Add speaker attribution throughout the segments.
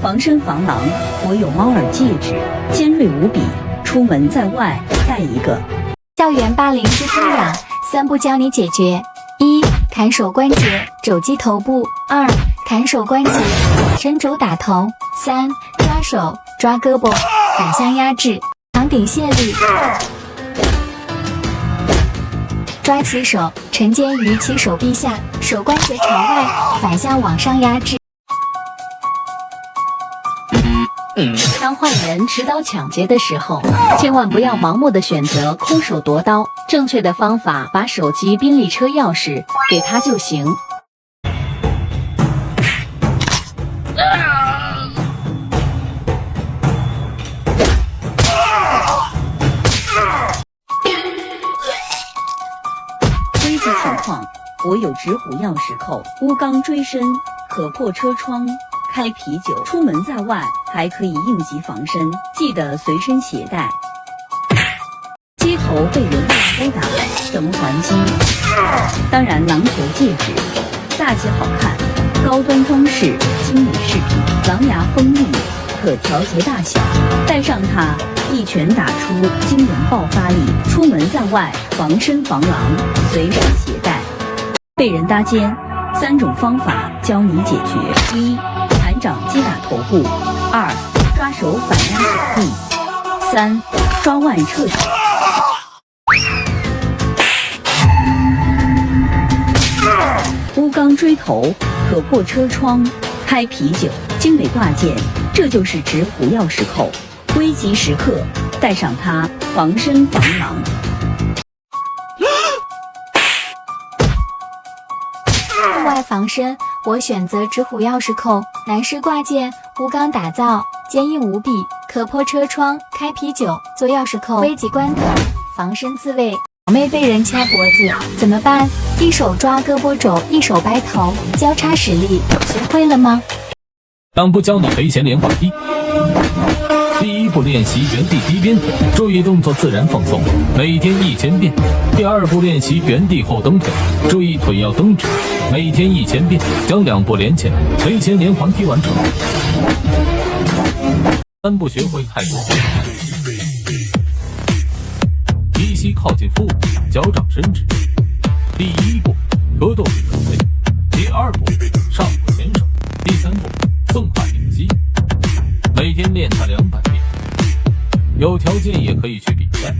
Speaker 1: 防身防狼。我有猫耳戒指，尖锐无比，出门在外带一个。
Speaker 2: 校园霸凌之痛痒，3步教你解决：一、砍手关节，肘击头部；二、砍手关节，伸肘打头；三、抓手，抓胳膊，反向压制，扛顶卸力。抓起手，沉肩于其手臂下，手关节朝外，反向往上压制。
Speaker 3: 当坏人持刀抢劫的时候，千万不要盲目的选择空手夺刀，正确的方法把手机、宾利车钥匙给他就行。
Speaker 1: 危急情况，我有纸虎钥匙扣，钨钢锥身，可破车窗，开啤酒。出门在外还可以应急防身，记得随身携带。街头被人殴打，怎么还击？当然狼头戒指，大气好看，高端装饰，精美饰品，狼牙锋利，可调节大小，戴上它，一拳打出惊人爆发力。出门在外防身防狼，随身携带。被人搭肩，3种方法教你解决：一、盘掌击打头部；二、抓手反压手臂；三、抓腕撤手。钨钢锥头，可破车窗，开啤酒，精美挂件，这就是纸虎钥匙扣。危急时刻带上它，防身防狼。
Speaker 2: 户外防身，我选择纸虎钥匙扣，男士挂件，钨钢打造，坚硬无比，可破车窗，开啤酒，做钥匙扣。危急关头，防身自卫。小妹被人掐脖子怎么办？一手抓胳膊肘，一手掰头，交叉使力，学会了吗？
Speaker 4: 当不教你赔钱连环劈。第一步练习原地踢鞭腿，注意动作自然放松，每天1000遍。第二步练习原地后蹬腿，注意腿要蹬直，每天1000遍。将2步连起来，赔钱连环劈完成。3步学会泰国。提膝靠近腹部，脚掌伸直。第一步格斗式准备，第二步上步前手，第三步送胯顶膝。每天练它200遍，有条件也可以去比赛。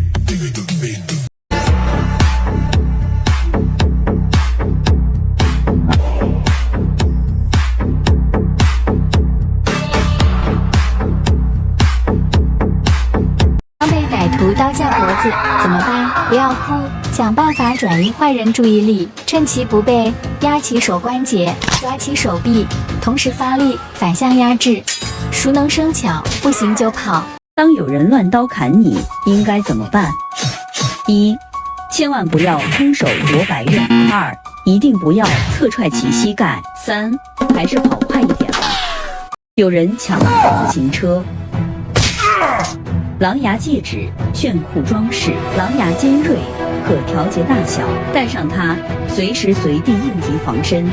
Speaker 2: 刚被歹徒刀架脖子怎么办？不要哭，想办法转移坏人注意力，趁其不备，压起手关节，抓起手臂，同时发力，反向压制。熟能生巧，不行就跑。
Speaker 1: 当有人乱刀砍你，应该怎么办？一、千万不要空手夺白刃；二、一定不要侧踹其膝盖；三、还是跑快一点吧。有人抢了自行车。狼牙戒指，炫酷装饰，狼牙尖锐，可调节大小，戴上它，随时随地应急防身。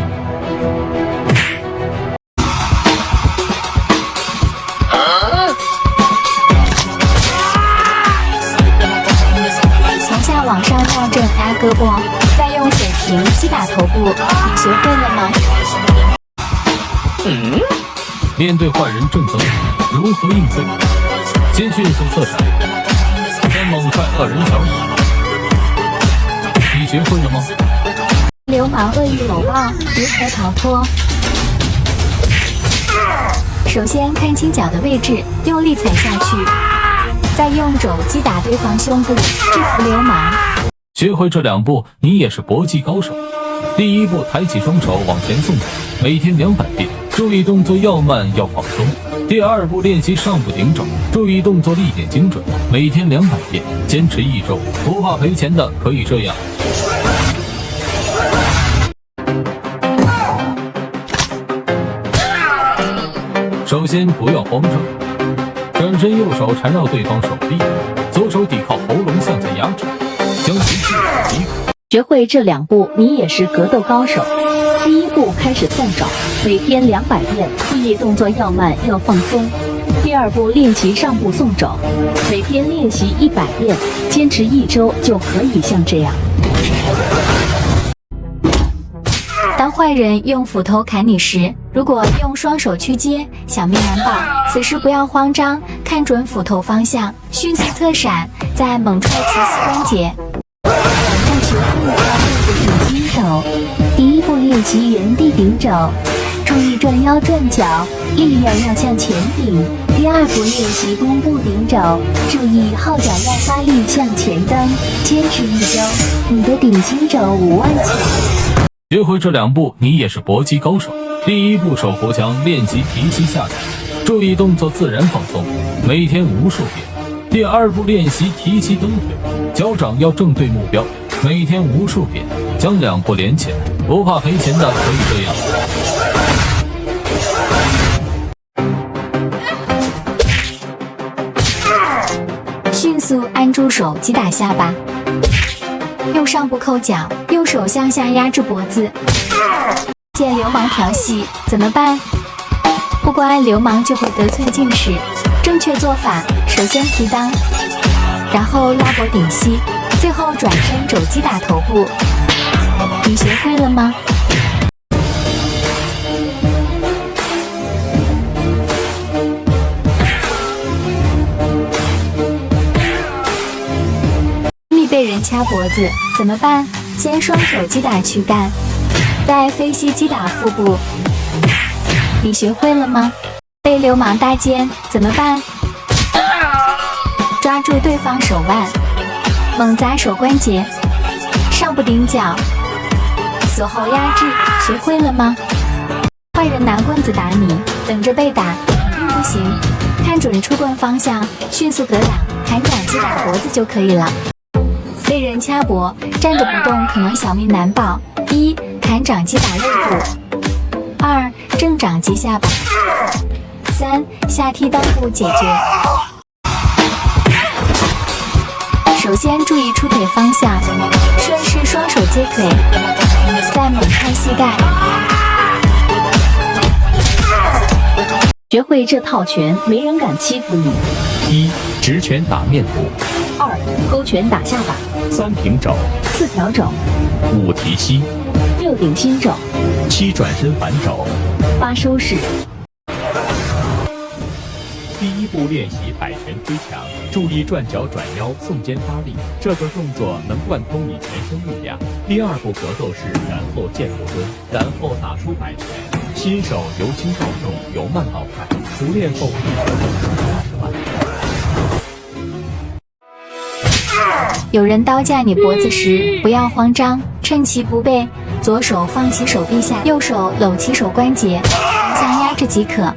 Speaker 2: 从下往上绕正压胳膊，再用水平击打头部，你学会了吗？
Speaker 4: 面对坏人正走，如何应对？先迅速侧闪，再猛踹恶人小尾。你学会了吗？
Speaker 2: 流氓恶意搂抱，如何逃脱？首先看清脚的位置，用力踩下去，再用肘击打对方胸部，制服流氓。
Speaker 4: 学会这2步，你也是搏击高手。第一步，抬起双手往前送腿，每天200遍，注意动作要慢要放松。第二步，练习上步顶肘，注意动作力点精准，每天200遍，坚持1周，不怕赔钱的可以这样。首先不要慌张，转身右手缠绕对方手臂，左手抵靠喉咙向下压制，将其击倒即可。
Speaker 3: 学会这2步，你也是格斗高手。第一步开始送肘，每天200遍，注意动作要慢，要放松。第二步练习上步送肘，每天练习100遍，坚持1周就可以像这样。
Speaker 2: 当坏人用斧头砍你时，如果用双手去接，小命难保。此时不要慌张，看准斧头方向，迅速侧闪，再猛踹其膝关节。
Speaker 5: 要学会要背部顶筋肘。第一步练习原地顶肘，注意转腰转脚，力量要向前顶。第二步练习弓步顶肘，注意后脚要发力向前蹬，坚持1周，你的顶筋肘5万起。
Speaker 4: 学会这2步，你也是搏击高手。第一步手扶墙练习提膝下踩，注意动作自然放松，每天无数遍。第二步练习提膝蹬腿，脚掌要正对目标，每天无数遍，将2步连起来。不怕赔钱的可以这样。
Speaker 2: 迅速按住手击打下巴，用上部扣脚，右手向下压制脖子。见流氓调戏怎么办？不乖，流氓就会得寸进尺。正确做法，首先提裆，然后拉脖顶膝，最后转身肘击打头部。你学会了吗？被人掐脖子怎么办？先双手击打躯干，再飞膝击打腹部。你学会了吗？被流氓搭肩怎么办？抓住对方手腕，猛砸手关节，上不顶脚，锁后压制。学会了吗？坏人拿棍子打你，等着被打肯定不行，看准出棍方向，迅速格挡，砍掌击打脖子就可以了。被人掐脖，站着不动可能小命难保。1. 砍掌击打肋部；2. 正掌击下巴；3. 下踢裆部解决。首先注意出腿方向，顺势双手接腿，再猛踹膝盖。
Speaker 3: 学会这套拳，没人敢欺负你。
Speaker 6: 1. 直拳打面部
Speaker 3: 2. 勾拳打下巴
Speaker 6: ，3. 平肘
Speaker 3: ，4. 挑肘
Speaker 6: ，5. 提膝
Speaker 3: ，6. 顶心肘
Speaker 6: ，7. 转身反肘
Speaker 3: ，8. 收势。
Speaker 6: 第一步练习摆拳推墙，注意转脚转腰送肩发力，这个动作能贯通你全身力量。第二步格斗式，然后剑不蹲，然后打出摆拳。新手由轻到重，由慢到快，熟练后一手就能20万。
Speaker 2: 有人刀架你脖子时，不要慌张，趁其不备，左手放其手臂下，右手搂其手关节，横向压制即可。